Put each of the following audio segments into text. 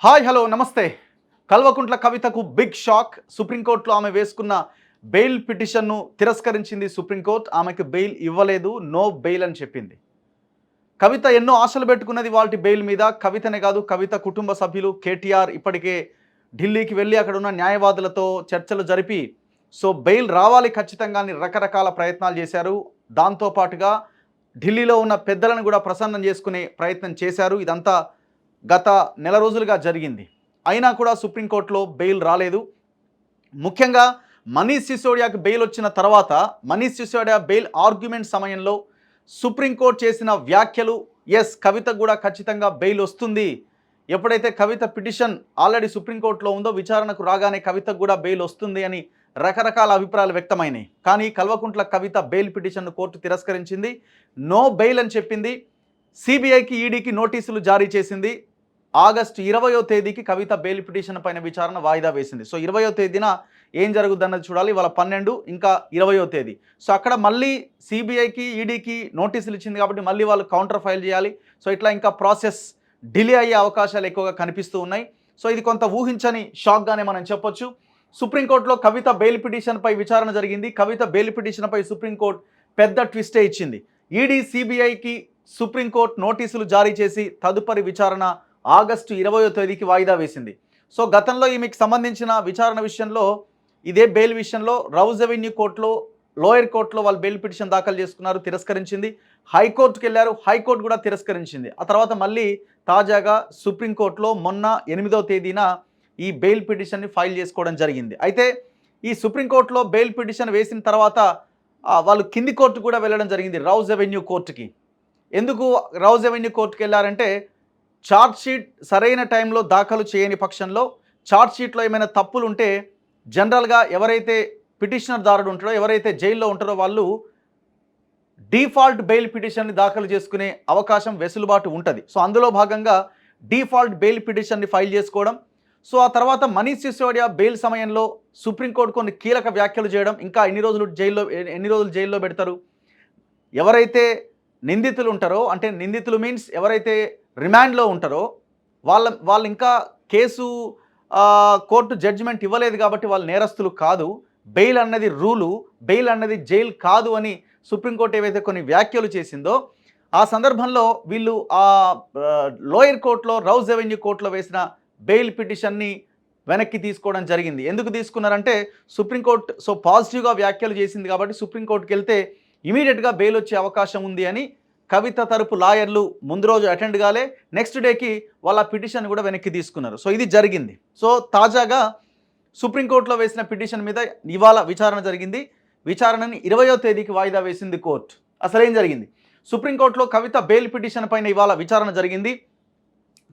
Hi hello నమస్తే. కల్వకుంట్ల కవితకు big shock. సుప్రీంకోర్టులో ఆమె వేసుకున్న బెయిల్ పిటిషన్ను తిరస్కరించింది సుప్రీంకోర్టు. ఆమెకు బెయిల్ ఇవ్వలేదు, నో బెయిల్ అని చెప్పింది. కవిత ఎన్నో ఆశలు పెట్టుకున్నది వాటి బెయిల్ మీద. కవితనే కాదు, కవిత కుటుంబ సభ్యులు కేటీఆర్ ఇప్పటికే ఢిల్లీకి వెళ్ళి అక్కడ ఉన్న న్యాయవాదులతో చర్చలు జరిపి బెయిల్ రావాలి ఖచ్చితంగా అని రకరకాల ప్రయత్నాలు చేశారు. దాంతోపాటుగా ఢిల్లీలో ఉన్న పెద్దలను కూడా ప్రసన్నం చేసుకునే ప్రయత్నం చేశారు. ఇదంతా గత నెల రోజులుగా జరిగింది. అయినా కూడా సుప్రీంకోర్టులో బెయిల్ రాలేదు. ముఖ్యంగా మనీష్ సిసోడియాకి బెయిల్ వచ్చిన తర్వాత మనీష్ సిసోడియా బెయిల్ ఆర్గ్యుమెంట్ సమయంలో సుప్రీంకోర్టు చేసిన వ్యాఖ్యలు, ఎస్ కవితకు కూడా ఖచ్చితంగా బెయిల్ వస్తుంది, ఎప్పుడైతే కవిత పిటిషన్ ఆల్రెడీ సుప్రీంకోర్టులో ఉందో విచారణకు రాగానే కవితకు కూడా బెయిల్ వస్తుంది అని రకరకాల అభిప్రాయాలు వ్యక్తమైనాయి. కానీ కల్వకుంట్ల కవిత బెయిల్ పిటిషన్ను కోర్టు తిరస్కరించింది, నో బెయిల్ అని చెప్పింది. సిబిఐకి ఈడీకి నోటీసులు జారీ చేసింది. ఆగస్టు 20వ తేదీకి కవిత బెయిల్ పిటిషన్ పైన విచారణ వాయిదా వేసింది. 20వ తేదీన ఏం జరుగుతుందన్నది చూడాలి. ఇవాళ 12, ఇంకా 20వ తేదీ. అక్కడ మళ్ళీ సిబిఐకి ఈడీకి నోటీసులు ఇచ్చింది కాబట్టి మళ్ళీ వాళ్ళు కౌంటర్ ఫైల్ చేయాలి. ఇట్లా ఇంకా ప్రాసెస్ డిలే అయ్యే అవకాశాలు ఎక్కువగా కనిపిస్తూ ఉన్నాయి. ఇది కొంత ఊహించని షాక్గానే మనం చెప్పొచ్చు. సుప్రీంకోర్టులో కవిత బెయిల్ పిటిషన్పై విచారణ జరిగింది. కవిత బెయిల్ పిటిషన్పై సుప్రీంకోర్టు పెద్ద ట్విస్టే ఇచ్చింది. ఈడీ సిబిఐకి సుప్రీంకోర్టు నోటీసులు జారీ చేసి తదుపరి విచారణ ఆగస్టు 20వ తేదీకి వాయిదా వేసింది. గతంలో ఈమెకు సంబంధించిన విచారణ విషయంలో ఇదే బెయిల్ విషయంలో రౌజ్ అవెన్యూ కోర్టులో, లోయర్ కోర్టులో వాళ్ళు బెయిల్ పిటిషన్ దాఖలు చేసుకున్నారు, తిరస్కరించింది. హైకోర్టుకు వెళ్ళారు, హైకోర్టు కూడా తిరస్కరించింది. ఆ తర్వాత మళ్ళీ తాజాగా సుప్రీంకోర్టులో మొన్న 8వ తేదీన ఈ బెయిల్ పిటిషన్ని ఫైల్ చేసుకోవడం జరిగింది. అయితే ఈ సుప్రీంకోర్టులో బెయిల్ పిటిషన్ వేసిన తర్వాత వాళ్ళు కింది కోర్టు కూడా వెళ్ళడం జరిగింది, రౌజ్ అవెన్యూ కోర్టుకి. ఎందుకు రౌజ్ అవెన్యూ కోర్టుకి వెళ్ళారంటే ఛార్జ్షీట్ సరైన టైంలో దాఖలు చేయని పక్షంలో, ఛార్జ్షీట్లో ఏమైనా తప్పులు ఉంటే జనరల్గా ఎవరైతే పిటిషనర్ దారుడు ఉంటారో, ఎవరైతే జైల్లో ఉంటారో వాళ్ళు డీఫాల్ట్ బెయిల్ పిటిషన్ని దాఖలు చేసుకునే అవకాశం, వెసులుబాటు ఉంటుంది. అందులో భాగంగా డీఫాల్ట్ బెయిల్ పిటిషన్ని ఫైల్ చేసుకోవడం. ఆ తర్వాత మనీష్ సిసోడియా బెయిల్ సమయంలో సుప్రీంకోర్టు కొన్ని కీలక వ్యాఖ్యలు చేయడం, ఇంకా ఎన్ని రోజులు జైల్లో పెడతారు, ఎవరైతే నిందితులు ఉంటారో, అంటే నిందితులు మీన్స్ ఎవరైతే రిమాండ్లో ఉంటారో వాళ్ళు ఇంకా కేసు కోర్టు జడ్జిమెంట్ ఇవ్వలేదు కాబట్టి వాళ్ళు నేరస్తులు కాదు, బెయిల్ అన్నది రూలు, బెయిల్ అన్నది జైలు కాదు అని సుప్రీంకోర్టు ఏవైతే కొన్ని వ్యాఖ్యలు చేసిందో ఆ సందర్భంలో వీళ్ళు లోయర్ కోర్టులో, రౌజ్ అవెన్యూ కోర్టులో వేసిన బెయిల్ పిటిషన్ని వెనక్కి తీసుకోవడం జరిగింది. ఎందుకు తీసుకున్నారంటే సుప్రీంకోర్టు పాజిటివ్గా వ్యాఖ్యలు చేసింది కాబట్టి సుప్రీంకోర్టుకి వెళ్తే ఇమీడియట్గా బెయిల్ వచ్చే అవకాశం ఉంది అని కవిత తరపు లాయర్లు ముందు రోజు అటెండ్ కాలే, నెక్స్ట్ డేకి వాళ్ళ పిటిషన్ కూడా వెనక్కి తీసుకున్నారు. ఇది జరిగింది. తాజాగా సుప్రీంకోర్టులో వేసిన పిటిషన్ మీద ఇవాళ విచారణ జరిగింది. విచారణని 20వ తేదీకి వాయిదా వేసింది కోర్టు. అసలేం జరిగింది? సుప్రీంకోర్టులో కవిత బెయిల్ పిటిషన్ పైన ఇవాళ విచారణ జరిగింది.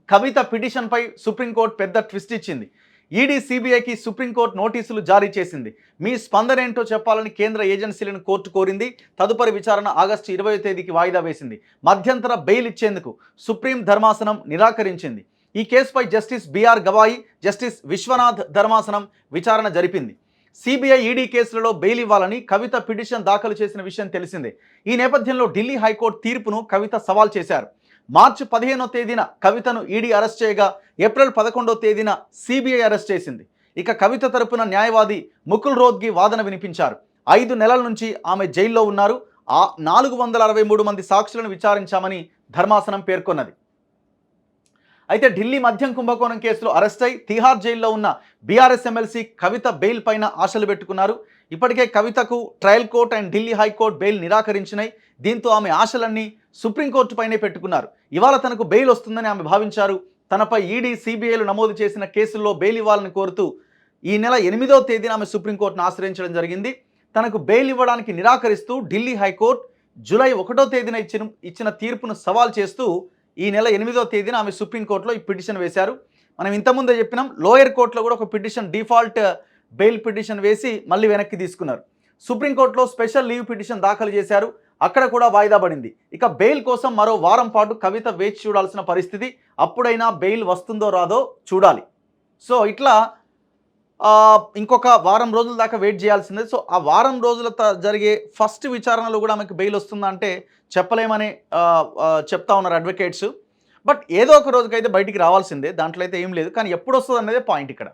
కవిత పిటిషన్పై సుప్రీంకోర్టు పెద్ద ట్విస్ట్ ఇచ్చింది. ఈడీ సిబిఐకి సుప్రీంకోర్టు నోటీసులు జారీ చేసింది. మీ స్పందన ఏంటో చెప్పాలని కేంద్ర ఏజెన్సీలను కోర్టు కోరింది. తదుపరి విచారణ ఆగస్టు 20వ తేదీకి వాయిదా వేసింది. మధ్యంతర బెయిల్ ఇచ్చేందుకు సుప్రీం ధర్మాసనం నిరాకరించింది. ఈ కేసుపై justice BR Gavai, justice Vishwanath ధర్మాసనం విచారణ జరిపింది. సిబిఐ ఈడీ కేసులలో బెయిల్ ఇవ్వాలని కవిత పిటిషన్ దాఖలు చేసిన విషయం తెలిసిందే. ఈ నేపథ్యంలో ఢిల్లీ హైకోర్టు తీర్పును కవిత సవాల్ చేశారు. మార్చి 15వ తేదీన కవితను ఈడీ అరెస్ట్ చేయగా ఏప్రిల్ 11వ తేదీన సిబిఐ అరెస్ట్ చేసింది. ఇక కవిత తరపున న్యాయవాది ముకుల్ రోహ్తగి వాదన వినిపించారు. 5 నెలల నుంచి ఆమె జైల్లో ఉన్నారు. 463 మంది సాక్షులను విచారించామని ధర్మాసనం పేర్కొన్నది. అయితే ఢిల్లీ మద్యం కుంభకోణం కేసులో అరెస్ట్ అయి తిహార్ జైల్లో ఉన్న బీఆర్ఎస్ ఎమ్మెల్సీ కవిత బెయిల్ పైన ఆశలు పెట్టుకున్నారు. ఇప్పటికే కవితకు trial court and Delhi high court bail నిరాకరించినాయి. దీంతో ఆమె ఆశలన్నీ సుప్రీంకోర్టు పైనే పెట్టుకున్నారు. ఇవాళ తనకు బెయిల్ వస్తుందని ఆమె భావించారు. తనపై ఈడీ సిబిఐలు నమోదు చేసిన కేసుల్లో బెయిల్ ఇవ్వాలని కోరుతూ ఈ నెల 8వ తేదీన ఆమె సుప్రీంకోర్టును ఆశ్రయించడం జరిగింది. తనకు బెయిల్ ఇవ్వడానికి నిరాకరిస్తూ ఢిల్లీ హైకోర్టు జూలై 1వ తేదీన ఇచ్చిన తీర్పును సవాల్ చేస్తూ ఈ నెల 8వ తేదీన ఆమె సుప్రీంకోర్టులో ఈ పిటిషన్ వేశారు. మనం ఇంతకుముందే చెప్పినాం, లోయర్ కోర్టులో కూడా ఒక పిటిషన్ డీఫాల్ట్ బెయిల్ పిటిషన్ వేసి మళ్ళీ వెనక్కి తీసుకున్నారు. సుప్రీంకోర్టులో స్పెషల్ లీవ్ పిటిషన్ దాఖలు చేశారు, అక్కడ కూడా వాయిదా పడింది. ఇక బెయిల్ కోసం మరో వారం పాటు కవిత వేచి చూడాల్సిన పరిస్థితి. అప్పుడైనా బెయిల్ వస్తుందో రాదో చూడాలి. ఇట్లా ఇంకొక వారం రోజుల దాకా వెయిట్ చేయాల్సిందే. ఆ వారం రోజుల జరిగే ఫస్ట్ విచారణలో కూడా ఆమెకు బెయిల్ వస్తుందా అంటే చెప్పలేమని చెప్తా ఉన్నారు అడ్వకేట్స్. బట్ ఏదో ఒక రోజుకైతే బయటికి రావాల్సిందే, దాంట్లో అయితే ఏం లేదు. కానీ ఎప్పుడు వస్తుంది అనేదే పాయింట్ ఇక్కడ.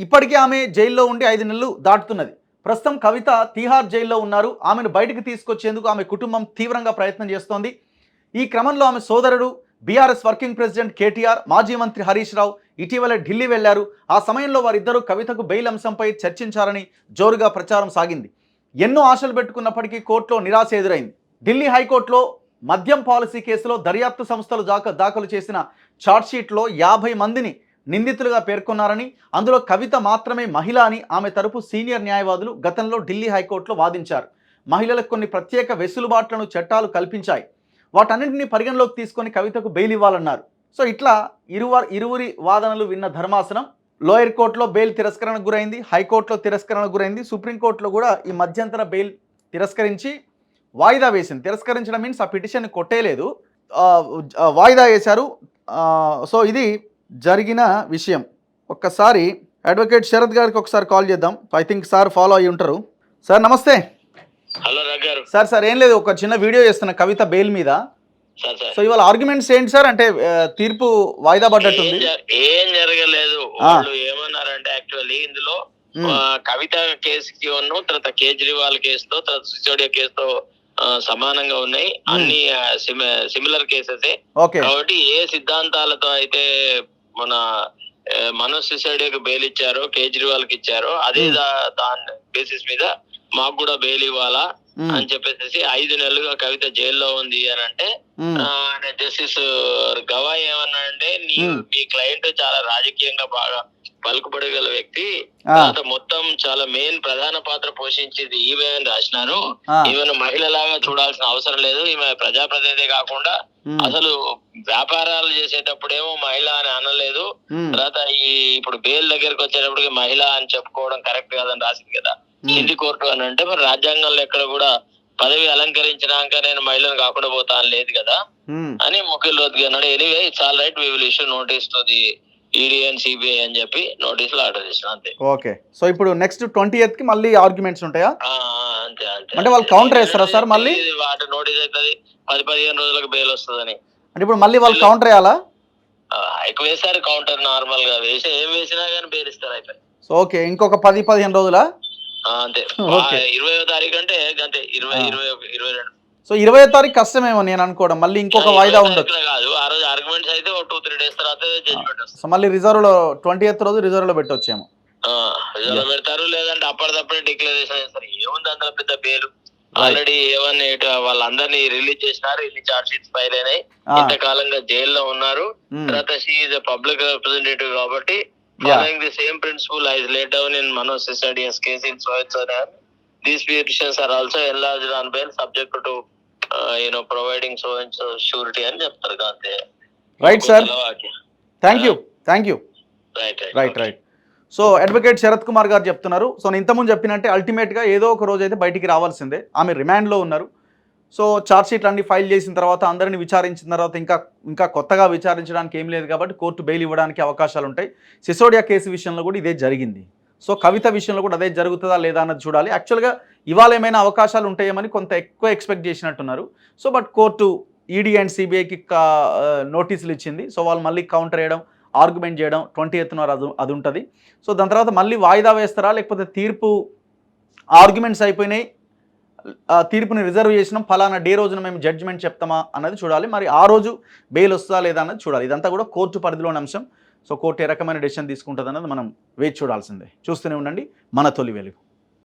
ఇప్పటికీ ఆమె జైల్లో ఉండి 5 నెలలు దాటుతున్నది. ప్రస్తుతం కవిత తీహార్ జైల్లో ఉన్నారు. ఆమెను బయటికి తీసుకొచ్చేందుకు ఆమె కుటుంబం తీవ్రంగా ప్రయత్నం చేస్తోంది. ఈ క్రమంలో ఆమె సోదరుడు బీఆర్ఎస్ వర్కింగ్ ప్రెసిడెంట్ కేటీఆర్, మాజీ మంత్రి హరీష్ రావు ఇటీవల ఢిల్లీ వెళ్లారు. ఆ సమయంలో వారిద్దరూ కవితకు బెయిల్ అంశంపై చర్చించారని జోరుగా ప్రచారం సాగింది. ఎన్నో ఆశలు పెట్టుకున్నప్పటికీ కోర్టులో నిరాశ ఎదురైంది. ఢిల్లీ హైకోర్టులో మద్యం పాలసీ కేసులో దర్యాప్తు సంస్థలు దాఖలు చేసిన ఛార్జ్షీట్లో 50 మందిని నిందితులుగా పేర్కొన్నారని, అందులో కవిత మాత్రమే మహిళ అని ఆమె తరపు సీనియర్ న్యాయవాదులు గతంలో ఢిల్లీ హైకోర్టులో వాదించారు. మహిళలకు కొన్ని ప్రత్యేక వెసులుబాట్లను చట్టాలు కల్పించాయి. వాటన్నింటినీ పరిగణలోకి తీసుకొని కవితకు బెయిల్ ఇవ్వాలన్నారు. సో ఇట్లా ఇరువురి వాదనలు విన్న ధర్మాసనం లోయర్ కోర్టులో బెయిల్ తిరస్కరణకు గురైంది, హైకోర్టులో తిరస్కరణకు గురైంది, సుప్రీంకోర్టులో కూడా ఈ మధ్యంతర బెయిల్ తిరస్కరించి వాయిదా వేసింది. తిరస్కరించడం మీన్స్ ఆ పిటిషన్ని కొట్టేయలేదు, వాయిదా వేశారు. సో ఇది జరిగిన విషయం. ఒక్కసారి అడ్వకేట్ శరత్ గారికి ఒకసారి కాల్ చేద్దాం. ఐ థింక్ సార్ ఫాలో అయ్యి ఉంటారు. సార్ నమస్తే. హలో గారు. సార్ ఏం లేదు, ఒక చిన్న వీడియో చేస్తున్న కవిత బెయిల్ మీద. సో ఇవాళ ఆర్గ్యుమెంట్స్ ఏంటి సార్? అంటే తీర్పు వాయిదా పడ్డట్టుంది. ఏం జరగలేదు. వాళ్ళు ఏమన్నారంటే యాక్చువల్లీ ఇందులో కవిత కేసుకి తర్వాత కేజ్రీవాల్ కేసుతో తర్వాత సిసోడియా కేసుతో సమానంగా ఉన్నాయి. అన్ని సిమిలర్ కేసెస్. కాబట్టి ఏ సిద్ధాంతాలతో అయితే మన మనోజ్ సిసోడియాకి బెయిల్ ఇచ్చారో, కేజ్రీవాల్ కి ఇచ్చారో, అదే దాని బేసిస్ మీద మాకు కూడా బెయిల్ ఇవ్వాలా అని చెప్పేసి 5 నెలలుగా కవిత జైల్లో ఉంది అని అంటే జస్టిస్ గవాయ్ ఏమన్నా అంటే మీ క్లయింట్ చాలా రాజకీయంగా బాగా పలుకుబడగల వ్యక్తి, తర్వాత మొత్తం చాలా మెయిన్ ప్రధాన పాత్ర పోషించేది ఈమె అని రాసినారు. ఈమెను మహిళలాగా చూడాల్సిన అవసరం లేదు, ఈమె ప్రజాప్రతినిధి కాకుండా అసలు వ్యాపారాలు చేసేటప్పుడేమో మహిళ అని అనలేదు, తర్వాత ఇప్పుడు బెయిల్ దగ్గరకు వచ్చేటప్పటికి మహిళ అని చెప్పుకోవడం కరెక్ట్ కాదని రాసింది కదా హిందీ కోర్టు అని అంటే. మరి రాజ్యాంగంలో ఎక్కడ కూడా పదవి అలంకరించినాక నేను మహిళను కాకుండా పోతా అని లేదు కదా అని ముఖిల్ రోహత్గి అన్నాడు. Anyway it's all right, we will issue notice to the ED and CBI అని చెప్పి నోటీసులు ఆర్డర్ చేసిన అంతే. ఓకే, సో ఇప్పుడు నెక్స్ట్ 20th కి మళ్ళీ ఆర్గ్యుమెంట్స్ ఉంటాయా? అంతే అంతే. అంటే వాళ్ళు కౌంటర్ వేస్తారా సార్? మళ్ళీ వాటి నోటీస్ అవుతుంది 10-15 రోజులకు బెయిల్ వస్తుందని. అంటే ఇప్పుడు మళ్ళీ వాళ్ళు కౌంటర్ వేయాలా? ఎక్కువ వేసారు కౌంటర్, నార్మల్ గా వేసి ఏం వేసినా కానీ బెయిల్ ఇస్తారు అయిపోయి. సో ఓకే, ఇంకొక 10-15 రోజులా? అంతే. 20వ తారీఖు అంటే అంతే, 22. సో 20వ తారీఖు కష్టమేమో నేను అనుకోవడం. మళ్ళీ ఇంకొక వాయిదా ఉండదు కాదు, ఆ రోజు ఆర్గ్యుమెంట్స్ అయితే 2-3 డేస్ తర్వాత జడ్జిమెంట్ వస్తుంది. సో మళ్ళీ రిజర్వ్ లో 20th రోజు రిజర్వ్ లో పెట్టొచ్చేమో. రిజర్వ్ లో పెడతారు, లేదంటే అప్పటిదప్పుడే డిక్లరేషన్ చేస్తారు. ఏముంది అందులో పెద్ద బెయిల్. ఆల్రెడీ ఏమన్నా వాళ్ళందరినీ రిలీజ్ చేసినారు, ఇన్ని చార్జ్ షీట్స్ ఫైల్ అయినాయి, ఇంతకాలంగా జైల్లో ఉన్నారు. తర్వాత షీ ఈజ్ పబ్లిక్ రిప్రజెంటేటివ్ కాబట్టి following the same principle as laid down in Manoj Sisodia's case in Sohitsonar, these petitions are also enlarged on bail subject to providing so and so surety అని చెప్తారు అంతే. Right sir, thank you. Right. So advocate Sarath Kumar గారు చెప్తున్నారు. So నేను ఇంతకుముందు చెప్పినట్టే అల్టిమేట్గా ఏదో ఒక రోజు అయితే బయటికి రావాల్సిందే. ఆమె రిమాండ్లో ఉన్నారు. సో ఛార్జ్షీట్లు అన్ని ఫైల్ చేసిన తర్వాత అందరినీ విచారించిన తర్వాత ఇంకా కొత్తగా విచారించడానికి ఏం లేదు కాబట్టి కోర్టు బెయిల్ ఇవ్వడానికి అవకాశాలు ఉంటాయి. సిసోడియా కేసు విషయంలో కూడా ఇదే జరిగింది. సో కవిత విషయంలో కూడా అదే జరుగుతుందా లేదా అన్నది చూడాలి. యాక్చువల్గా ఇవాళ ఏమైనా అవకాశాలు ఉంటాయేమని కొంత ఎక్కువ ఎక్స్పెక్ట్ చేసినట్టున్నారు. So but court ED and సిబిఐకి నోటీసులు ఇచ్చింది. సో వాళ్ళు మళ్ళీ కౌంటర్ చేయడం, ఆర్గ్యుమెంట్ చేయడం 20th అది ఉంటుంది. సో దాని తర్వాత మళ్ళీ వాయిదా వేస్తారా, లేకపోతే తీర్పు ఆర్గ్యుమెంట్స్ అయిపోయినాయి, తీర్పుని రిజర్వ్ చేసినాం, ఫలానా డే రోజున మేము జడ్జిమెంట్ చెప్తామా అన్నది చూడాలి. మరి ఆ రోజు బెయిల్ వస్తుందా లేదా అన్నది చూడాలి. ఇదంతా కూడా కోర్టు పరిధిలోని అంశం. సో కోర్టు ఏ రకమైన డెసిషన్ తీసుకుంటుంది అన్నది మనం వేచి చూడాల్సిందే. చూస్తూనే ఉండండి మన తొలి వెలుగు.